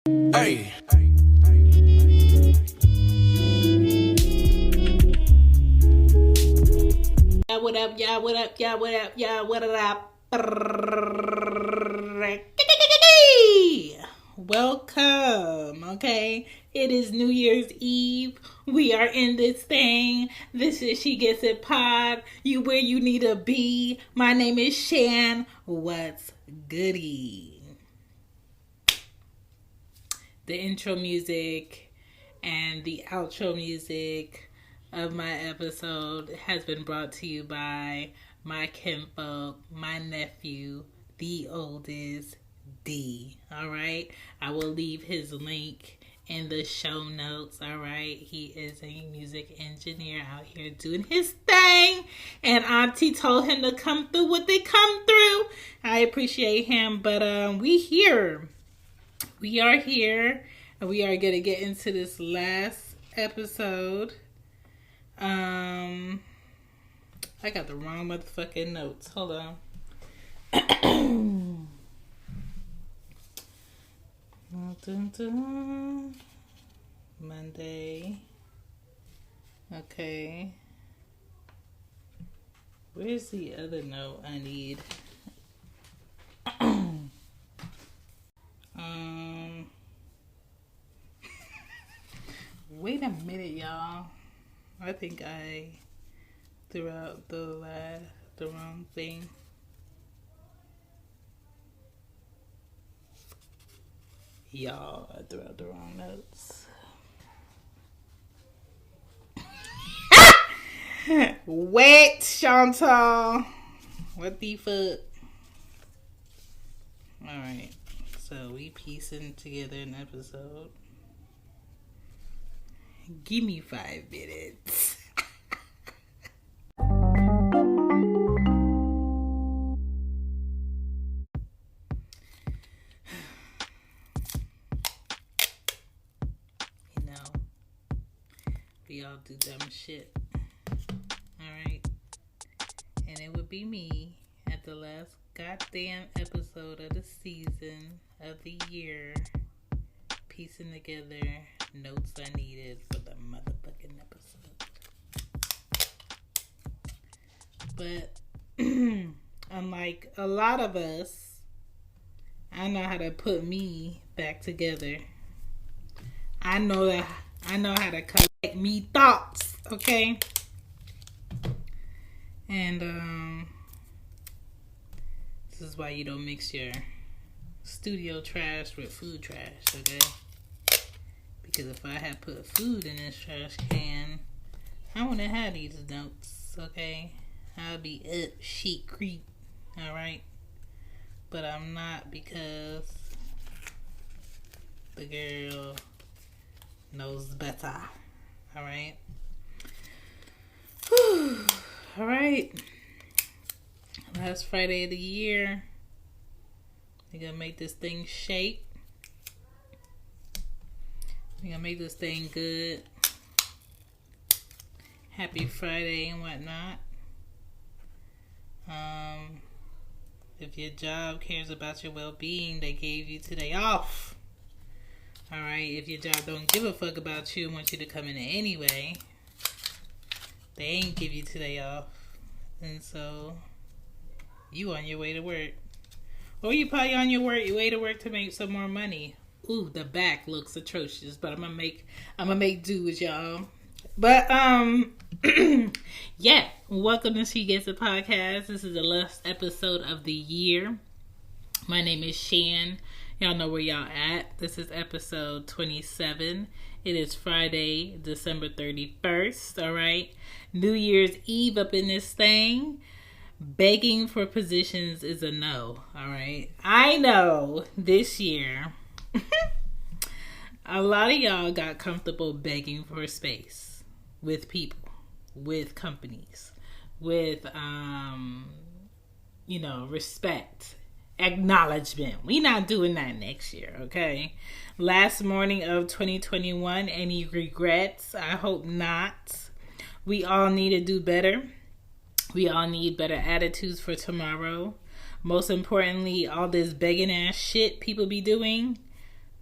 Hey. What up, y'all? What up, y'all? What up, y'all? What up? Welcome, okay? It is New Year's Eve. We are in this thing. This is She Gets It Pod. You where you need to be. My name is Shan. What's goody? The intro music and the outro music of my episode has been brought to you by my kinfolk, my nephew, the oldest D. Alright? I will leave his link in the show notes. Alright? He is a music engineer out here doing his thing. And Auntie told him to come through what they come through. I appreciate him. But we here. We are here, and we are going to get into this last episode. I got the wrong motherfucking notes. Hold on. Monday. Okay. Where's the other note I need? Wait a minute, y'all. I think I threw out the wrong thing. Y'all, I threw out the wrong notes. Wait, Chantal. What the fuck? Alright. So we piecing together an episode. Give me 5 minutes. You know, we all do dumb shit. Alright? And it would be me at the last goddamn episode of the season of the year, piecing together notes I needed for the motherfucking episode. But unlike a lot of us, I know how to put me back together. I know how to collect me thoughts, okay? And this is why you don't mix your studio trash with food trash, okay? Because if I had put food in this trash can, I wouldn't have had these notes, okay? I'd be up shit creek, alright? But I'm not, because the girl knows better, alright? Alright. Last Friday of the year. We're gonna make this thing shake. We're gonna make this thing good. Happy Friday and whatnot. If your job cares about your well-being, they gave you today off. Alright, if your job don't give a fuck about you and want you to come in anyway, they ain't give you today off. And so, you on your way to work. Or you probably on your way to work to make some more money. Ooh, the back looks atrocious, but I'm gonna make do with y'all. But yeah, welcome to She Gets It Podcast. This is the last episode of the year. My name is Shan. Y'all know where y'all at. This is episode 27. It is Friday, December 31st. All right, New Year's Eve up in this thing. Begging for positions is a no. All right, I know this year. A lot of y'all got comfortable begging for space with people, with companies, with respect, acknowledgement. We not doing that next year, okay? Last morning of 2021, any regrets? I hope not. We all need to do better. We all need better attitudes for tomorrow. Most importantly, all this begging ass shit people be doing,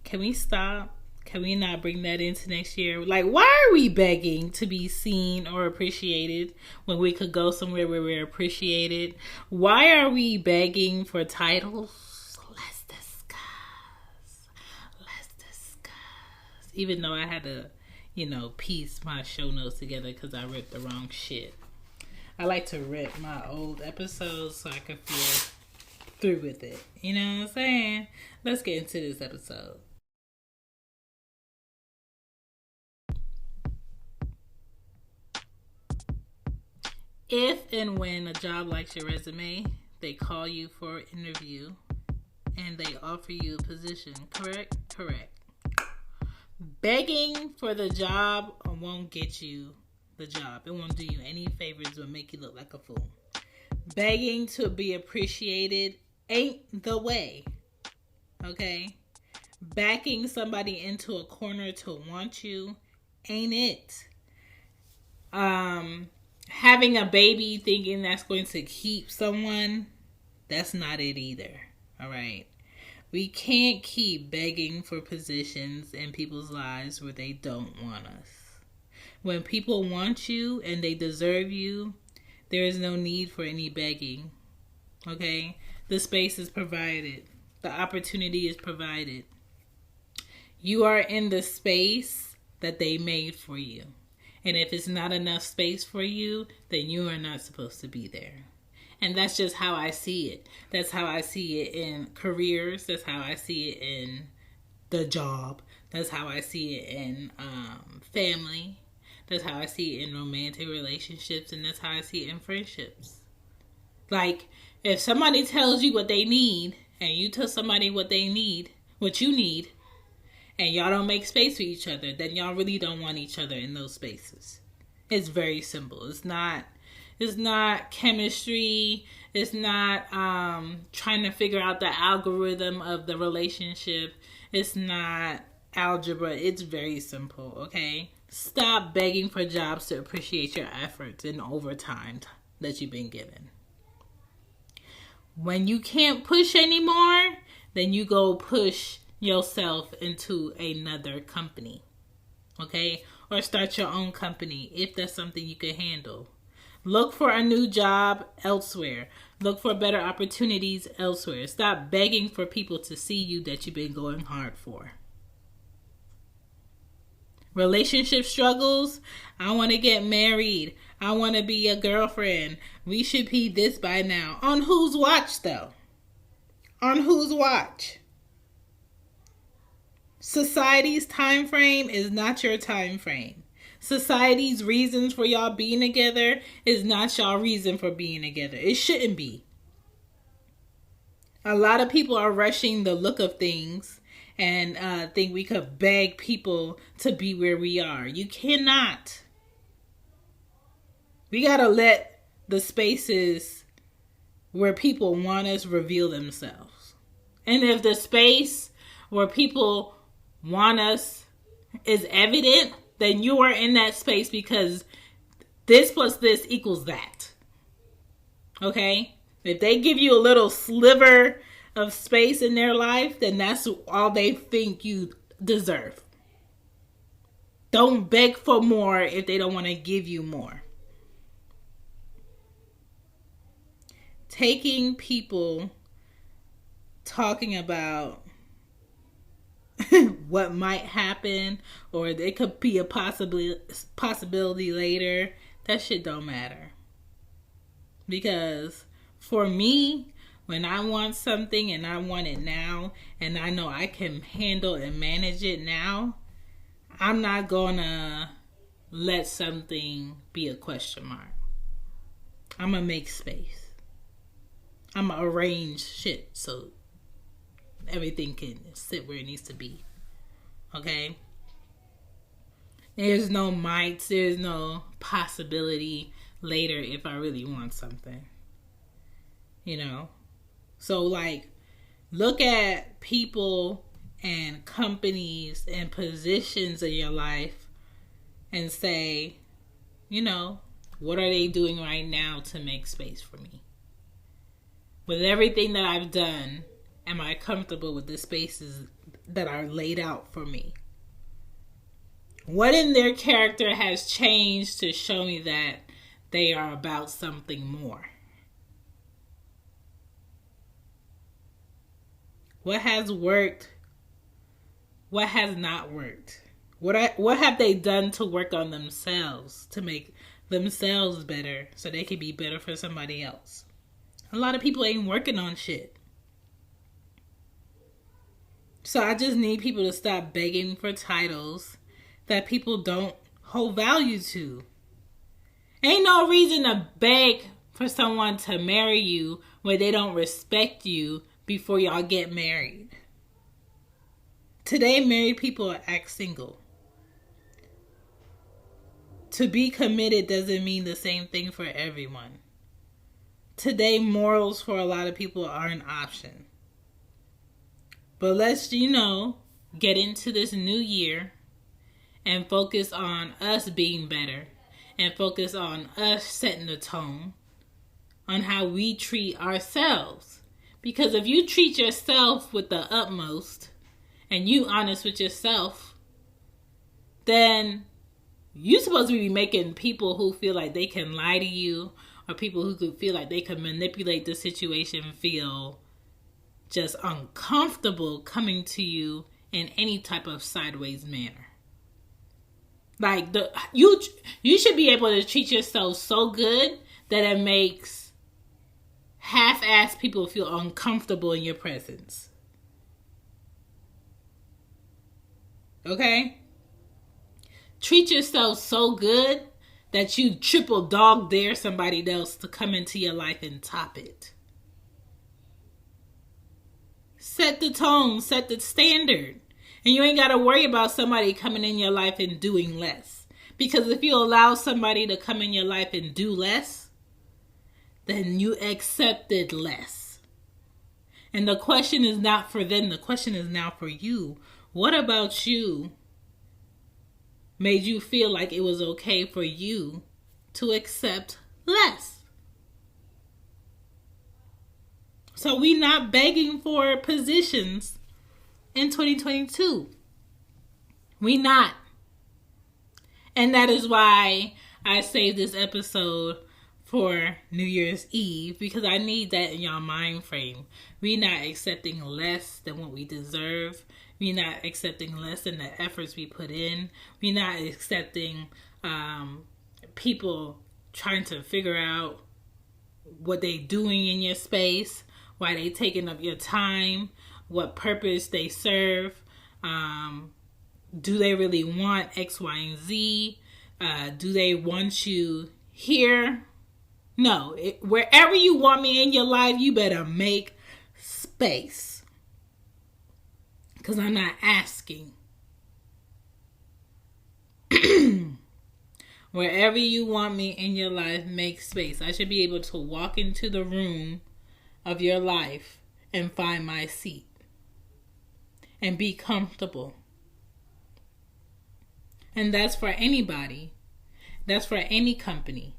Can we stop? Can we not bring that into next year? Like, why are we begging to be seen or appreciated when we could go somewhere where we're appreciated? Why are we begging for titles? Let's discuss. Let's discuss. Even though I had to, piece my show notes together because I ripped the wrong shit. I like to rip my old episodes so I can feel through with it. You know what I'm saying? Let's get into this episode. If and when a job likes your resume, they call you for an interview and they offer you a position, correct? Correct. Begging for the job won't get you the job. It won't do you any favors, but make you look like a fool. Begging to be appreciated ain't the way. Okay? Backing somebody into a corner to want you ain't it. Having a baby thinking that's going to keep someone, that's not it either. All right? We can't keep begging for positions in people's lives where they don't want us. When people want you and they deserve you, there is no need for any begging. Okay? The space is provided. The opportunity is provided. You are in the space that they made for you. And if it's not enough space for you, then you are not supposed to be there. And that's just how I see it. That's how I see it in careers. That's how I see it in the job. That's how I see it in family. That's how I see it in romantic relationships. And that's how I see it in friendships. Like, if somebody tells you what they need, and you tell somebody what they need, what you need, and y'all don't make space for each other, then y'all really don't want each other in those spaces. It's very simple. It's not chemistry. It's not trying to figure out the algorithm of the relationship. It's not algebra. It's very simple, okay? Stop begging for jobs to appreciate your efforts and overtime that you've been given. When you can't push anymore, then you go push yourself into another company, okay? Or start your own company if that's something you can handle. Look for a new job elsewhere. Look for better opportunities elsewhere. Stop begging for people to see you that you've been going hard for. Relationship struggles. I want to get married. I want to be a girlfriend. We should be this by now. On whose watch, though? On whose watch? Society's time frame is not your time frame. Society's reasons for y'all being together is not y'all reason for being together. It shouldn't be. A lot of people are rushing the look of things and think we could beg people to be where we are. You cannot. We gotta let the spaces where people want us reveal themselves. And if the space where people want us is evident, then you are in that space because this plus this equals that. Okay? If they give you a little sliver of space in their life, then that's all they think you deserve. Don't beg for more if they don't want to give you more. Taking people talking about what might happen or it could be a possibility later, that shit don't matter. Because for me, when I want something and I want it now and I know I can handle and manage it now, I'm not gonna let something be a question mark. I'm gonna make space. I'm gonna arrange shit so everything can sit where it needs to be. Okay? There's no might, there's no possibility later if I really want something. You know? So, like, look at people and companies and positions in your life and say, you know, what are they doing right now to make space for me? With everything that I've done, am I comfortable with the spaces that are laid out for me? What in their character has changed to show me that they are about something more? What has worked? What has not worked? What have they done to work on themselves to make themselves better so they can be better for somebody else? A lot of people ain't working on shit. So I just need people to stop begging for titles that people don't hold value to. Ain't no reason to beg for someone to marry you where they don't respect you before y'all get married. Today, married people act single. To be committed doesn't mean the same thing for everyone. Today, morals for a lot of people are an option. But let's, get into this new year and focus on us being better and focus on us setting the tone on how we treat ourselves. Because if you treat yourself with the utmost and you honest with yourself, then you're supposed to be making people who feel like they can lie to you or people who could feel like they can manipulate the situation feel just uncomfortable coming to you in any type of sideways manner. Like you should be able to treat yourself so good that it makes half-assed people feel uncomfortable in your presence. Okay? Treat yourself so good that you triple dog dare somebody else to come into your life and top it. Set the tone, set the standard. And you ain't got to worry about somebody coming in your life and doing less. Because if you allow somebody to come in your life and do less, then you accepted less. And the question is not for them. The question is now for you. What about you made you feel like it was okay for you to accept less? So we not begging for positions in 2022. We not. And that is why I saved this episode for New Year's Eve, because I need that in y'all mind frame. We not accepting less than what we deserve. We not accepting less than the efforts we put in. We not accepting people trying to figure out what they doing in your space, why they taking up your time, what purpose they serve. Do they really want X, Y, and Z? Do they want you here? No. Wherever you want me in your life, you better make space. Because I'm not asking. Wherever you want me in your life, make space. I should be able to walk into the room of your life and find my seat. And be comfortable. And that's for anybody. That's for any company.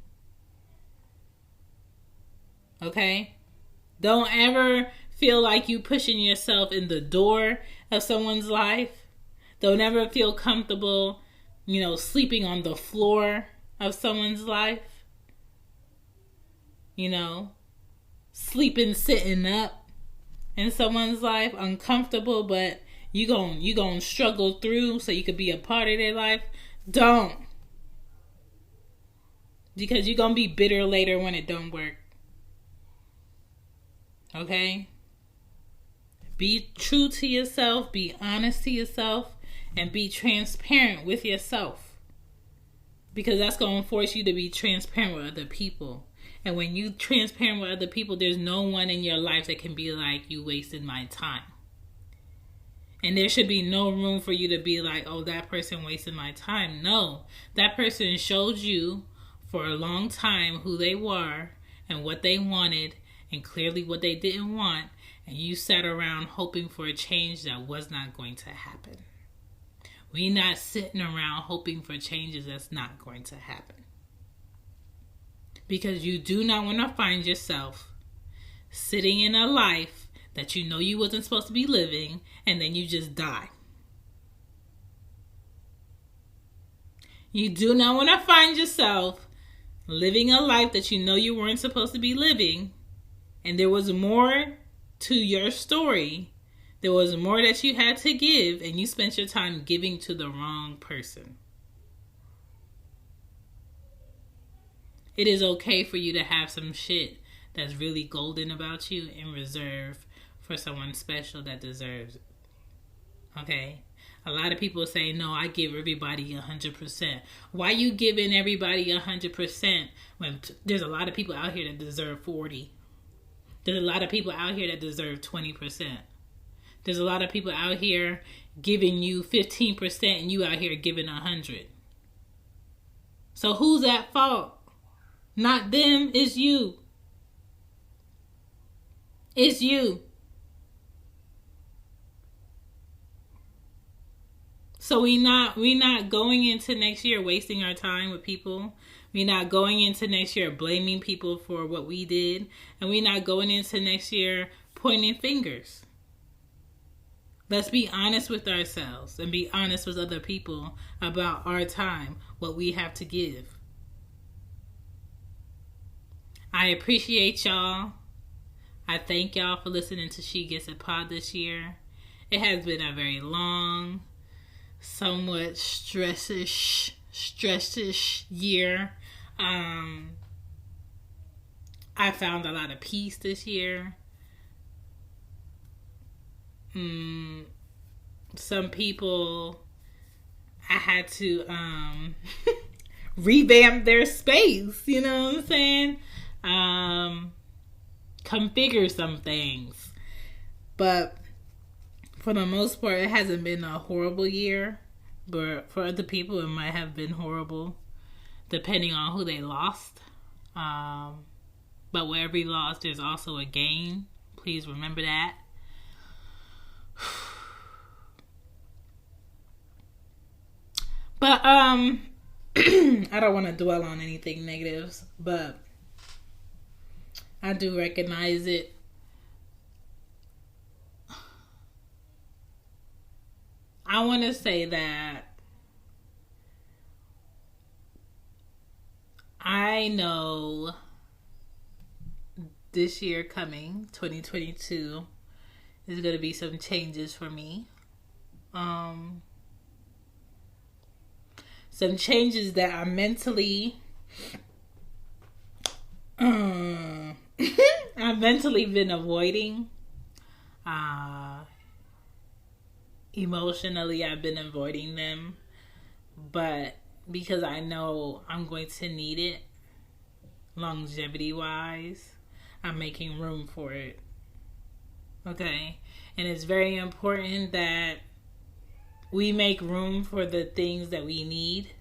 Okay? Don't ever feel like you pushing yourself in the door of someone's life. Don't ever feel comfortable, sleeping on the floor of someone's life. Sleeping, sitting up in someone's life, uncomfortable, but you gon' struggle through so you could be a part of their life. Don't. Because you're going to be bitter later when it don't work. Okay? Be true to yourself, be honest to yourself, and be transparent with yourself. Because that's going to force you to be transparent with other people. And when you transparent with other people, there's no one in your life that can be like, you wasted my time. And there should be no room for you to be like, oh, that person wasted my time. No, that person showed you for a long time who they were and what they wanted and clearly what they didn't want. And you sat around hoping for a change that was not going to happen. We not sitting around hoping for changes that's not going to happen. Because you do not want to find yourself sitting in a life that you know you wasn't supposed to be living, and then you just die. You do not want to find yourself living a life that you know you weren't supposed to be living, and there was more to your story. There was more that you had to give, and you spent your time giving to the wrong person. It is okay for you to have some shit that's really golden about you in reserve for someone special that deserves it. Okay? A lot of people say, no, I give everybody 100%. Why you giving everybody 100% when there's a lot of people out here that deserve 40? There's a lot of people out here that deserve 20%. There's a lot of people out here giving you 15% and you out here giving 100. So who's at fault? Not them, it's you. It's you. So we not going into next year wasting our time with people. We're not going into next year blaming people for what we did. And we're not going into next year pointing fingers. Let's be honest with ourselves and be honest with other people about our time, what we have to give. I appreciate y'all. I thank y'all for listening to She Gets It Pod this year. It has been a very long, somewhat stressish year. I found a lot of peace this year. Some people, I had to revamp their space, you know what I'm saying? Configure some things. But for the most part, it hasn't been a horrible year. But for other people, it might have been horrible, depending on who they lost. But with every loss, there's also a gain. Please remember that. But I don't want to dwell on anything negatives, but I do recognize it. I want to say that I know this year coming, 2022, there's going to be some changes for me. Some changes that I mentally I've mentally been avoiding. Emotionally, I've been avoiding them. But because I know I'm going to need it, longevity-wise, I'm making room for it. Okay? And it's very important that we make room for the things that we need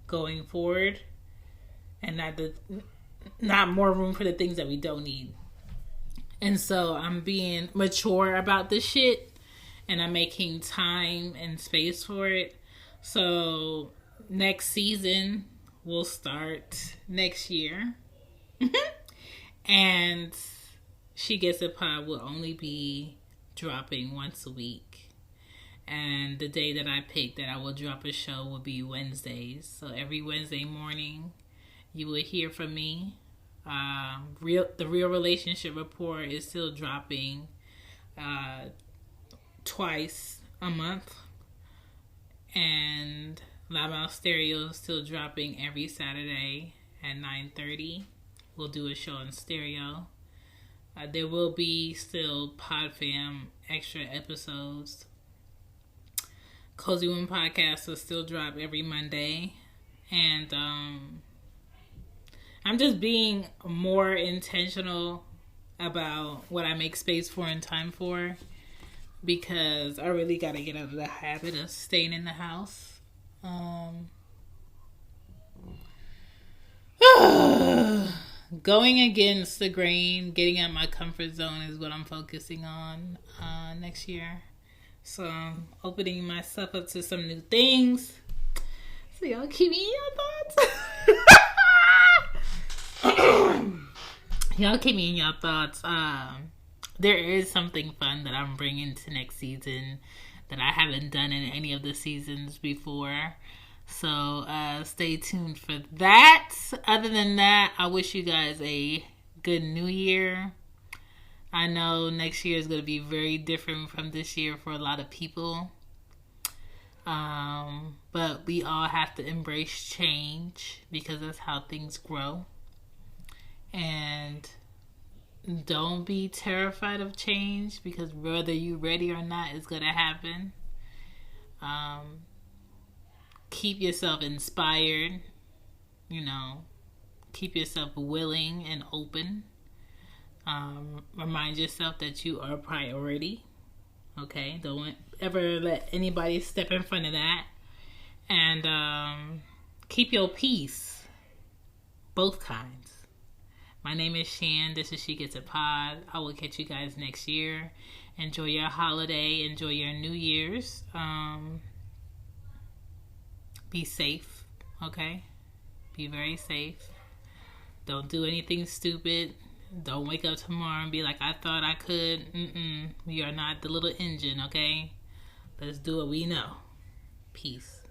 going forward, and not more room for the things that we don't need. And so I'm being mature about this shit, and I'm making time and space for it. So next season will start next year. And She Gets It Pod will only be dropping once a week. And the day that I picked that I will drop a show will be Wednesdays. So every Wednesday morning, you will hear from me. The Real Relationship Report is still dropping twice a month. And Loud Mouth Stereo is still dropping every Saturday at 9:30. We'll do a show in stereo. There will be still PodFam extra episodes. Cozy Woman Podcast will still drop every Monday. And I'm just being more intentional about what I make space for and time for, because I really got to get out of the habit of staying in the house. Going against the grain, getting out my comfort zone is what I'm focusing on next year. So I'm opening myself up to some new things. So y'all keep me in your thoughts. Y'all keep me in your thoughts. there is something fun that I'm bringing to next season that I haven't done in any of the seasons before. So stay tuned for that. Other than that, I wish you guys a good new year. I know next year is going to be very different from this year for a lot of people. But we all have to embrace change because that's how things grow. And don't be terrified of change because whether you're ready or not, it's going to happen. Keep yourself inspired, keep yourself willing and open. Remind yourself that you are a priority. Okay, don't ever let anybody step in front of that. And keep your peace. Both kinds. My name is Shan. This is She Gets a Pod. I will catch you guys next year. Enjoy your holiday. Enjoy your New Year's. Be safe. Okay? Be very safe. Don't do anything stupid. Don't wake up tomorrow and be like, I thought I could. We are not the little engine, okay? Let's do what we know. Peace.